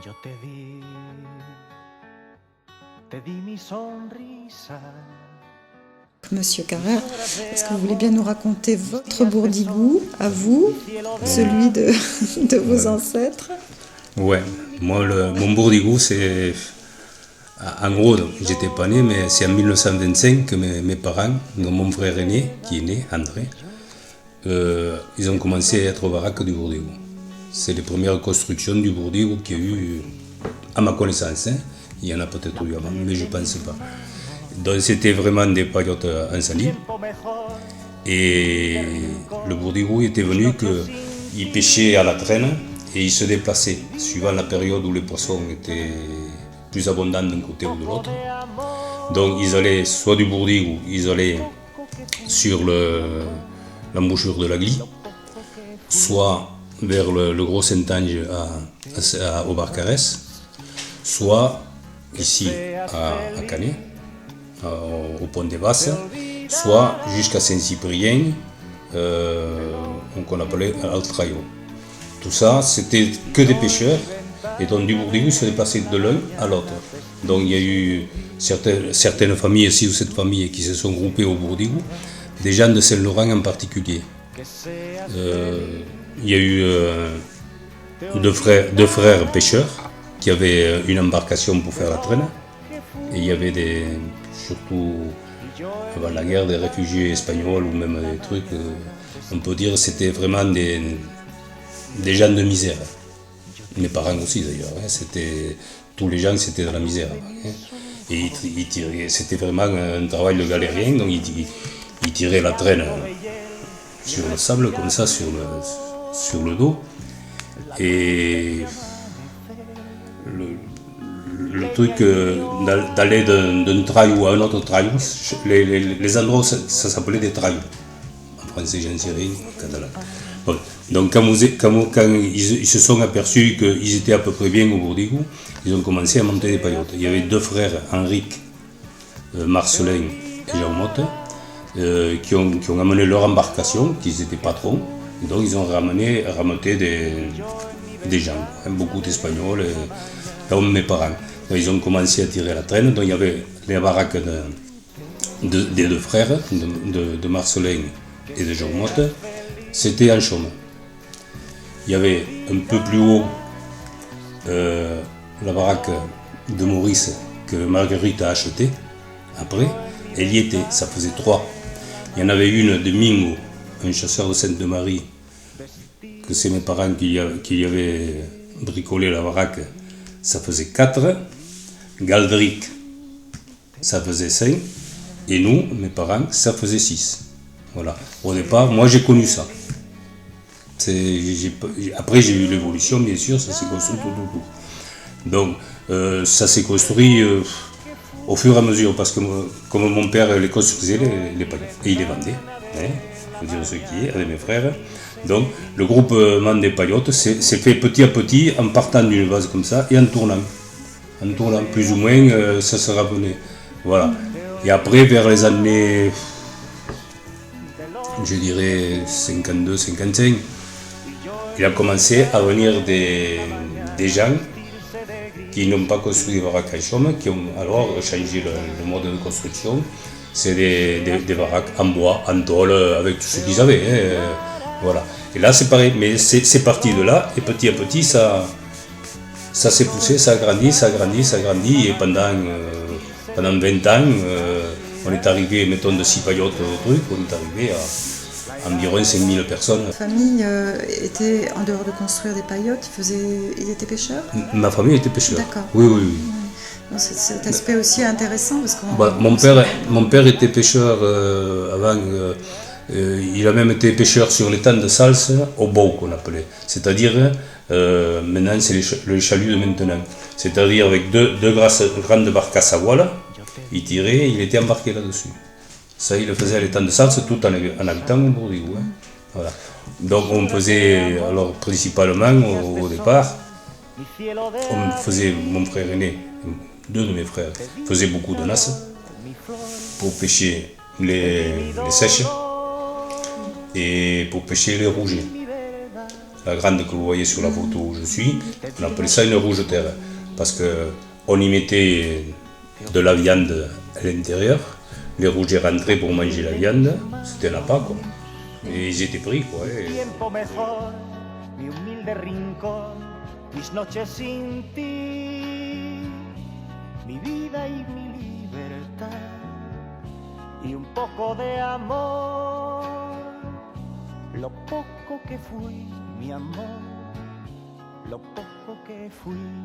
Yo te di mi sonrisa. Monsieur Carrère, est-ce que vous voulez bien nous raconter votre bourdigou, à vous, celui de vos ancêtres? Ouais, moi, mon bourdigou, c'est... En gros, j'étais pas né, mais c'est en 1925 que mes parents, dont mon frère aîné, qui est né, André, ils ont commencé à être au baraque du bourdigou. C'est les premières constructions du bourdigou qu'il y a eu, à ma connaissance. Hein. Il y en a peut-être eu avant, mais je ne pense pas. Donc c'était vraiment des paillotes en saline. Et le bourdigou était venu qu'il pêchait à la traîne et il se déplaçait suivant la période où les poissons étaient plus abondants d'un côté ou de l'autre. Donc ils allaient soit du bourdigou, ils allaient sur l'embouchure de la Glie, soit vers le Gros Saint-Ange au Barcarès, soit ici à Canet, au Pont des Basses, soit jusqu'à Saint-Cyprien, qu'on appelait Altraillot. Tout ça, c'était que des pêcheurs, et donc du bourdigou se déplaçait de l'un à l'autre. Donc il y a eu certaines familles, 6 ou 7 familles, qui se sont groupées au bourdigou, des gens de Saint-Laurent en particulier. Il y a eu deux frères pêcheurs qui avaient une embarcation pour faire la traîne. Et il y avait surtout avant la guerre, des réfugiés espagnols ou même des trucs, on peut dire que c'était vraiment des gens de misère. Mes parents aussi d'ailleurs, hein, tous les gens c'était de la misère. Hein. Et c'était vraiment un travail de galérien, donc ils tiraient la traîne sur le sable comme ça, sur le dos. Et le truc d'aller d'un traillou à un autre traillou, les endroits, ça s'appelait des trailloux. En français, j'en sais rien, en catalan. Bon. Donc quand ils se sont aperçus qu'ils étaient à peu près bien au bourdigou, ils ont commencé à monter des paillotes. Il y avait 2 frères, Henrique, Marcelin et Jean Motte, qui ont amené leur embarcation, qu'ils étaient patrons. Et donc ils ont rameuté des gens, hein, beaucoup d'Espagnols, comme mes parents. Donc, ils ont commencé à tirer la traîne, donc il y avait les baraques des 2 frères, de Marcelin et de Jean Motte, c'était en chaume. Il y avait un peu plus haut la baraque de Maurice que Marguerite a achetée après, elle y était, ça faisait 3. Il y en avait une de Mingo, un chasseur de Sainte-Marie, que c'est mes parents qui avaient bricolé la baraque, ça faisait 4. Galdric, ça faisait 5. Et nous, mes parents, ça faisait 6. Voilà. Au départ, moi j'ai connu ça. Après j'ai eu l'évolution, bien sûr, ça s'est construit tout. Donc ça s'est construit au fur et à mesure, parce que comme mon père les construisait, les paillotes, et il les vendait, hein, faut dire ce qui est, avec mes frères. Donc le groupement des paillotes s'est fait petit à petit en partant d'une base comme ça et en tournant plus ou moins, ça se ravenait. Voilà. Et après, vers les années, je dirais 52-55, il a commencé à venir des gens qui n'ont pas construit des baraques en chaume, qui ont alors changé le mode de construction. C'est des baraques en bois, en tôle, avec tout ce qu'ils avaient. Hein, voilà. Et là, c'est pareil, mais c'est parti de là, et petit à petit, ça s'est poussé, ça a grandi, et pendant 20 ans, on est arrivé, mettons, de 6 paillotes au truc, on est arrivé à environ 5000 personnes. La famille était, en dehors de construire des paillotes, ils étaient pêcheurs? Ma famille était pêcheur. D'accord. Oui. Donc, c'est cet aspect aussi intéressant, parce que mon père était pêcheur avant. Il a même été pêcheur sur l'étang de Sals, au Beau qu'on appelait. C'est-à-dire, maintenant c'est le chalut de maintenant. C'est-à-dire avec deux grandes barcasses à voile, il tirait, il était embarqué là-dessus. Ça, il le faisait à l'étang de Sals tout en habitant au bourdigou. Hein. Voilà. Donc on faisait, alors principalement au départ, mon frère aîné, 2 de mes frères, faisaient beaucoup de nasses pour pêcher les sèches et pour pêcher les rougets. la grande que vous voyez sur la photo où je suis, on appelait ça une rouge terre. Parce qu'on y mettait de la viande à l'intérieur, les rouges rentraient pour manger la viande, c'était un appât quoi. Et ils étaient pris quoi. Tiempo mejor, mi humilde rincón, mis noches sin ti, mi vida y mi libertad, y un poco de amor, lo poco que fui, mi amor, lo poco que fui.